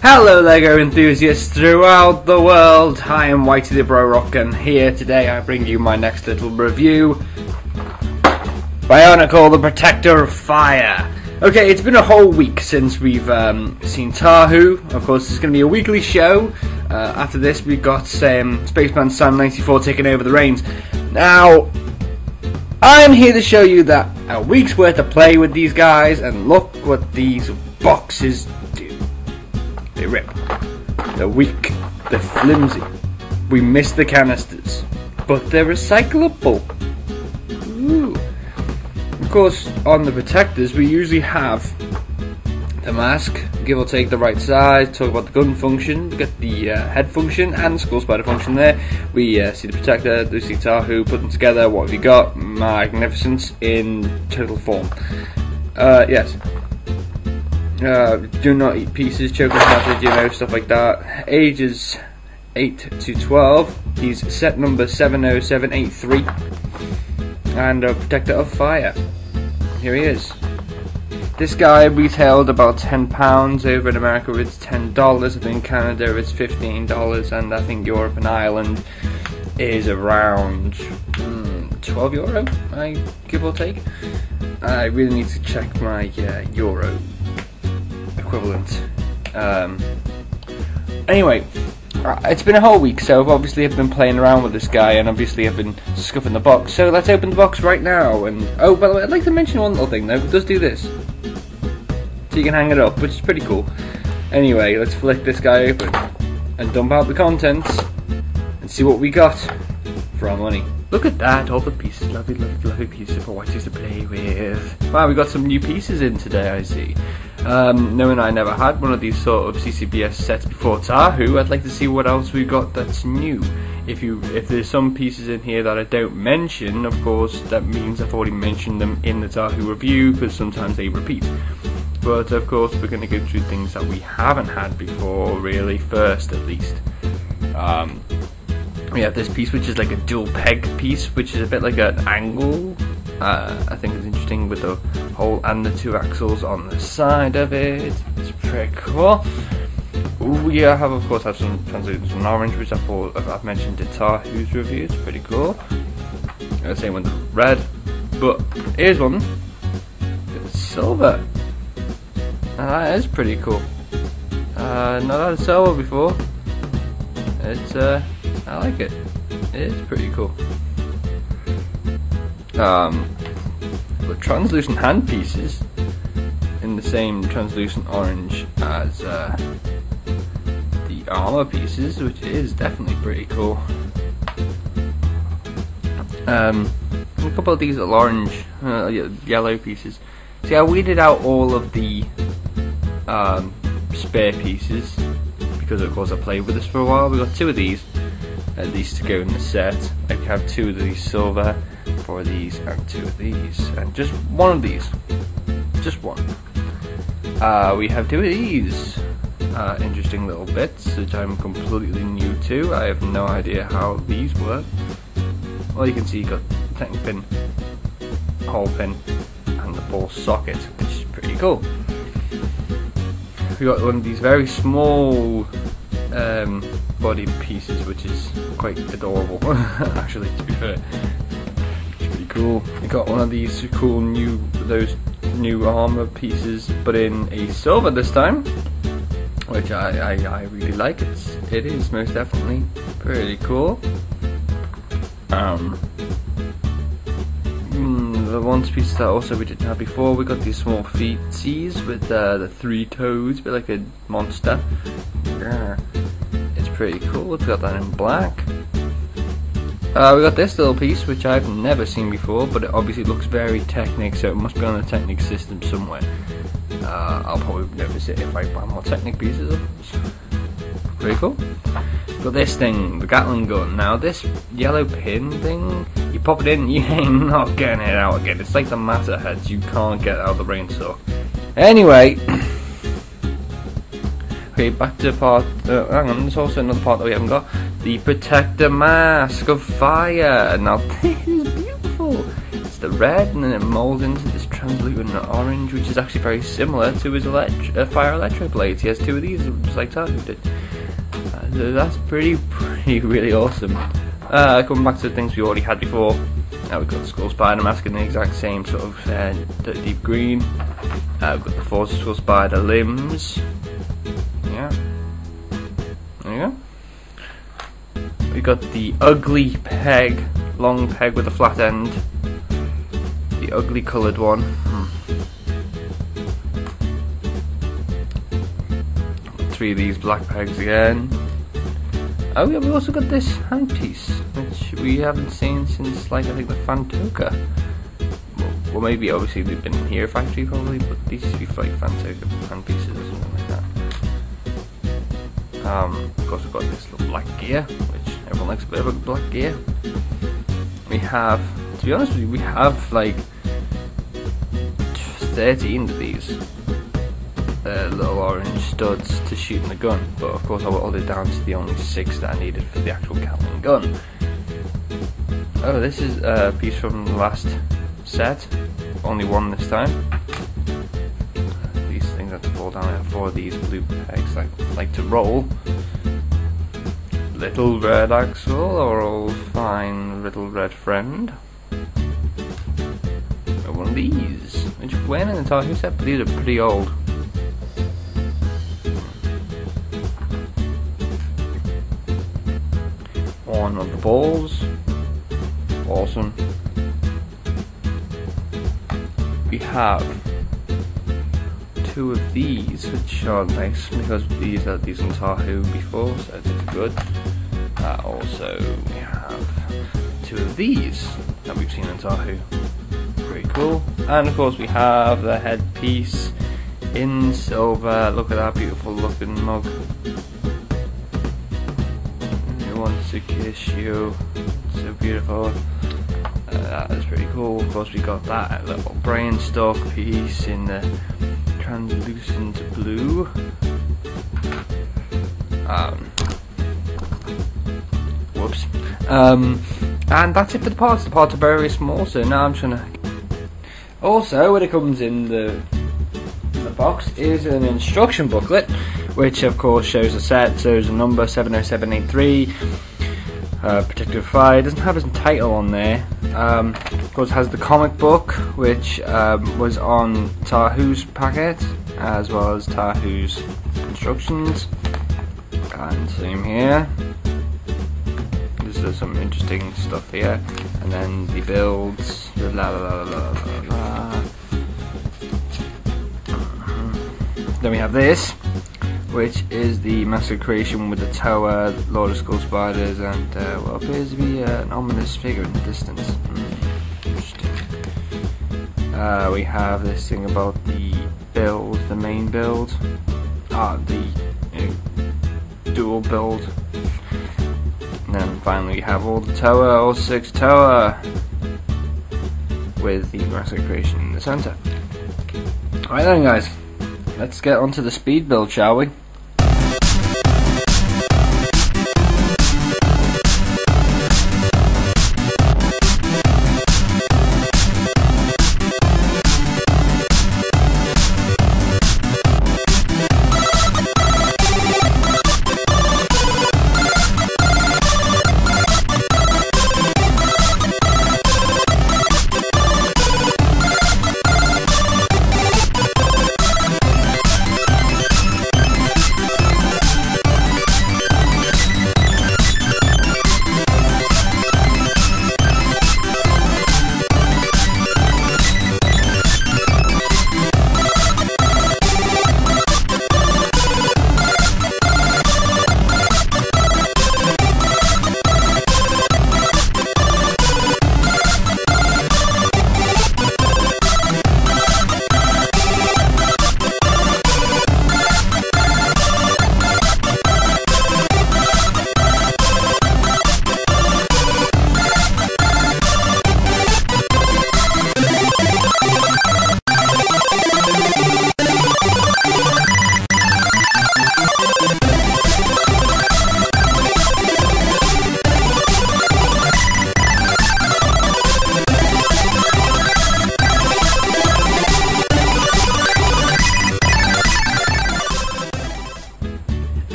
Hello LEGO enthusiasts throughout the world, I am Whitey the Bro Rock, and here today I bring you my next little review. Bionicle, the Protector of Fire. Okay, it's been a whole week since we've seen Tahu. Of course, it's going to be a weekly show. After this we've got Spaceman Sam 94 taking over the reins. Now, I'm here to show you that a week's worth of play with these guys, and look what these boxes do. They rip. They're weak. They're flimsy. We miss the canisters, but they're recyclable. Ooh. Of course, on the protectors, we usually have the mask, give or take the right size. Talk about the gun function. We get the head function and the skull spider function there. We see the protector, we see Tahu, put them together. What have you got? Magnificence in total form. Yes. Do not eat pieces, choking hazard, you know, stuff like that. Ages 8 to 12. He's set number 70783. And a Protector of Fire. Here he is. This guy retailed about £10. Over in America it's $10. I think Canada it's $15, and I think Europe and Ireland is around €12, I give or take. I really need to check my euro equivalent. Anyway, it's been a whole week, so obviously I've been playing around with this guy, and obviously I've been scuffing the box. So let's open the box right now. And oh, by the way, I'd like to mention one little thing though. It does do this, so you can hang it up, which is pretty cool. Anyway, let's flick this guy open and dump out the contents and see what we got for our money. Look at that, all the pieces, lovely, lovely, lovely pieces for Whitey to play with. Wow, we got some new pieces in today, I see. Knowing I never had one of these sort of CCBS sets before Tahu, I'd like to see what else we got that's new. If there's some pieces in here that I don't mention, of course, that means I've already mentioned them in the Tahu review, because sometimes they repeat. But of course, we're going to go through things that we haven't had before, really, first at least. We have this piece which is like a dual peg piece, which is a bit like an angle. I think it's interesting with the hole and the two axles on the side of it. It's pretty cool. We have, of course, some translucent orange, which I've mentioned in Tahu's review. It's pretty cool. Same with the red. But here's one. It's silver. And that is pretty cool. Not had silver before. It's I like it. It is pretty cool. The translucent hand pieces in the same translucent orange as the armor pieces, which is definitely pretty cool. A couple of these little orange, yellow pieces. See, I weeded out all of the spare pieces because, of course, I played with this for a while. We got two of these at least to go in the set. I have two of these silver, four of these, and two of these, and just one of these. Just one. We have two of these interesting little bits, which I'm completely new to. I have no idea how these work. Well, you can see you got the technic pin, hole pin, and the ball socket, which is pretty cool. We got one of these very small body pieces, which is quite adorable, actually, to be fair. It's pretty cool. We got one of these cool new armor pieces, but in a silver this time, which I really like. It is most definitely pretty cool. The one piece that also we didn't have before, we got these small feetsies with the three toes, a bit like a monster. Yeah. It's pretty cool. It's got that in black. We got this little piece, which I've never seen before, but it obviously looks very Technic, so it must be on a Technic system somewhere. I'll probably notice it if I buy more Technic pieces. Pretty cool. Got this thing, the Gatling gun. Now this yellow pin thing, you pop it in, you ain't not getting it out again. It's like the matter heads, you can't get out of the rainsaw. Anyway, okay, back to part. Hang on, there's also another part that we haven't got. The Protector Mask of Fire. Now this is beautiful. It's it's the red, and then it molds into this translucent orange, which is actually very similar to his fire electric blades. He has two of these, just like Tahu did. So that's pretty really awesome. Coming back to the things we already had before, we've got the Skull Spider mask in the exact same sort of deep green. We've got the Force Skull Spider limbs. Yeah, there you go. We got the ugly peg, long peg with a flat end. The ugly coloured one. Three of these black pegs again. Oh yeah, we also got this handpiece, which we haven't seen since, like, I think the Fantoka. Well, maybe obviously they've been in here factory probably, but these used to be like Fantoka handpieces or something like that. Of course we've got this little black gear, which everyone likes a bit of a black gear. We have, to be honest with you, we have like 13 of these little orange studs to shoot in the gun, but of course I whittled it down to the only 6 that I needed for the actual Gatling gun. Oh, this is a piece from the last set, only one this time. These things have to fall down. I have 4 of these blue pegs that I like to roll. Little red Axel, our old fine little red friend. One of these, which went in the Tahu set, but these are pretty old. One of the balls, awesome. We have 2 of these, which are nice because these are these on Tahu before, so it's good. Also, we have 2 of these that we've seen on Tahu, pretty cool. And of course, we have the headpiece in silver. Look at that beautiful looking mug. Wants to kiss you, so beautiful. That is pretty cool. Of course we got that little brain stuff piece in the translucent blue. Whoops. And that's it for the parts. The parts are very small, so now I'm trying to... Also, when it comes in the box is an instruction booklet, which of course shows the set, so there's a number 70783, Protective Fire. It doesn't have his title on there. Of course it has the comic book, which was on Tahu's packet, as well as Tahu's instructions, and same here. There's some interesting stuff here, and then the builds, Then we have this, which is the Master Creation with the tower, Lord of Skull Spiders, and what appears to be an ominous figure in the distance. Interesting. We have this thing about the build, the main build, the dual build, and then finally we have all the tower, all 6 tower, with the Master Creation in the center. Alright then guys, let's get onto the speed build, shall we?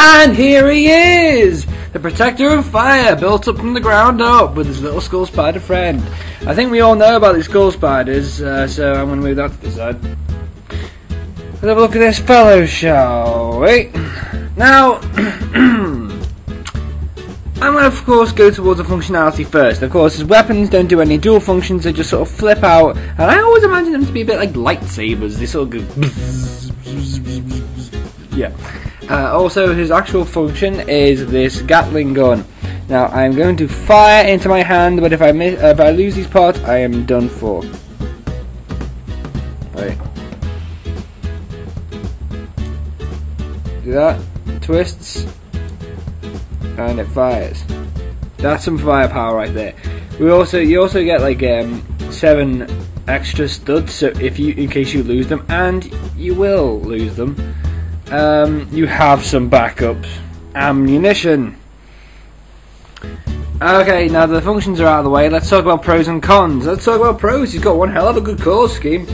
And here he is! The protector of fire, built up from the ground up with his little skull spider friend. I think we all know about these skull spiders, so I'm going to move that to the side. Let's have a look at this fellow, shall we? Now, I'm going to, of course, go towards the functionality first. Of course, his weapons don't do any dual functions, they just sort of flip out. And I always imagine them to be a bit like lightsabers. They sort of go... Yeah. Also, his actual function is this Gatling gun. Now, I'm going to fire into my hand, but if I lose these parts, I am done for. Right. Do that. Twists. And it fires. That's some firepower right there. You also get like 7 extra studs, so in case you lose them, and you will lose them. You have some backups. Ammunition. Okay, now the functions are out of the way. Let's talk about pros and cons. Let's talk about pros. He's got one hell of a good colour scheme.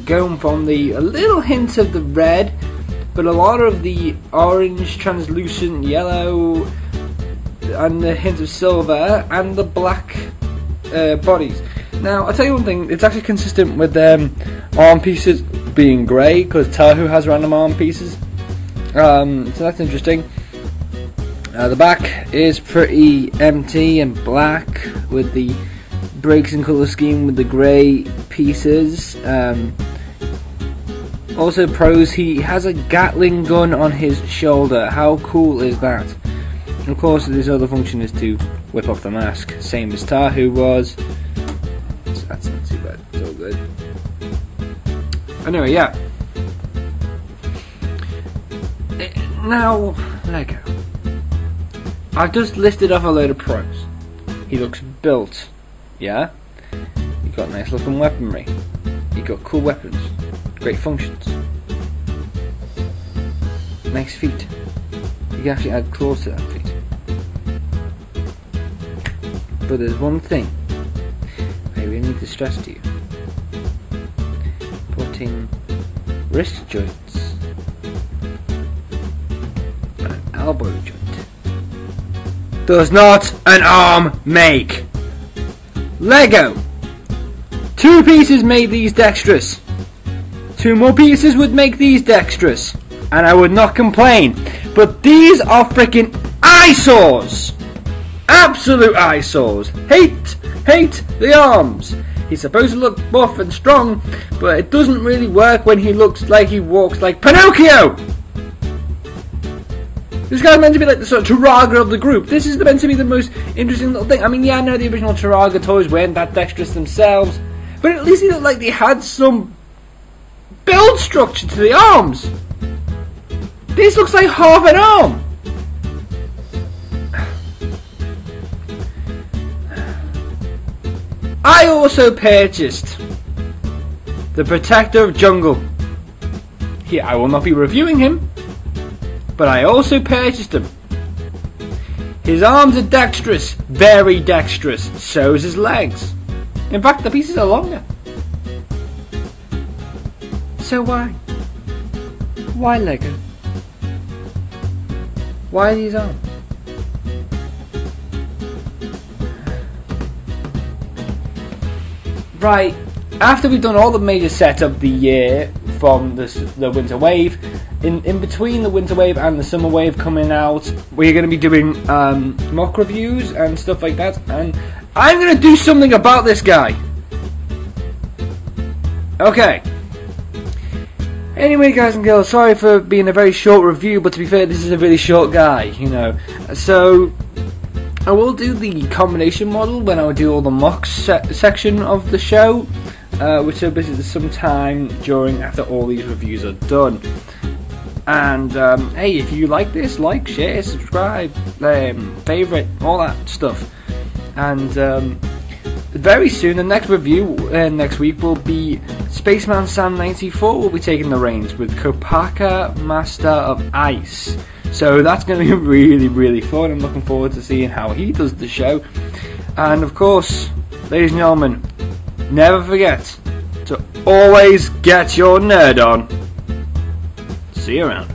Going from a little hint of the red, but a lot of the orange, translucent yellow, and the hint of silver, and the black bodies. Now, I'll tell you one thing, it's actually consistent with arm pieces being grey, because Tahu has random arm pieces. So that's interesting. The back is pretty empty and black, with the breaks in colour scheme with the grey pieces. Also pros, he has a Gatling gun on his shoulder. How cool is that? And of course, this other function is to whip off the mask, same as Tahu was. So that's not too bad, it's all good. Anyway, yeah. Now, Lego. I've just listed off a load of pros. He looks built, yeah? You've got nice looking weaponry. You've got cool weapons. Great functions. Nice feet. You can actually add claws to that feet. But there's one thing I really need to stress to you. Putting wrist joints on an elbow joint does not an arm make. Lego! 2 pieces made these dexterous. 2 more pieces would make these dexterous, and I would not complain. But these are freaking eyesores! Absolute eyesores! Hate the arms! He's supposed to look buff and strong, but it doesn't really work when he looks like he walks like Pinocchio! This guy's meant to be like the sort of Turaga of the group. This is meant to be the most interesting little thing. I mean, yeah, I know the original Turaga toys weren't that dexterous themselves, but at least he looked like they had some build structure to the arms. This looks like half an arm. I also purchased the Protector of Jungle. Here, I will not be reviewing him, but I also purchased him. His arms are dexterous, very dexterous, so is his legs. In fact, the pieces are longer. So why? Why Lego? Why these arms? Right, after we've done all the major setup of the year from the winter wave, in between the winter wave and the summer wave coming out, we're going to be doing mock reviews and stuff like that, and I'm going to do something about this guy. Okay. Anyway, guys and girls, sorry for being a very short review, but to be fair, this is a really short guy, you know. So, I will do the combination model when I do all the mocks section of the show, which will be some time after all these reviews are done. And, hey, if you like this, like, share, subscribe, favourite, all that stuff. And, very soon, the next review next week will be Spaceman Sam 94 will be taking the reins with Kopaka, Master of Ice. So that's going to be really, really fun. I'm looking forward to seeing how he does the show. And of course, ladies and gentlemen, never forget to always get your nerd on. See you around.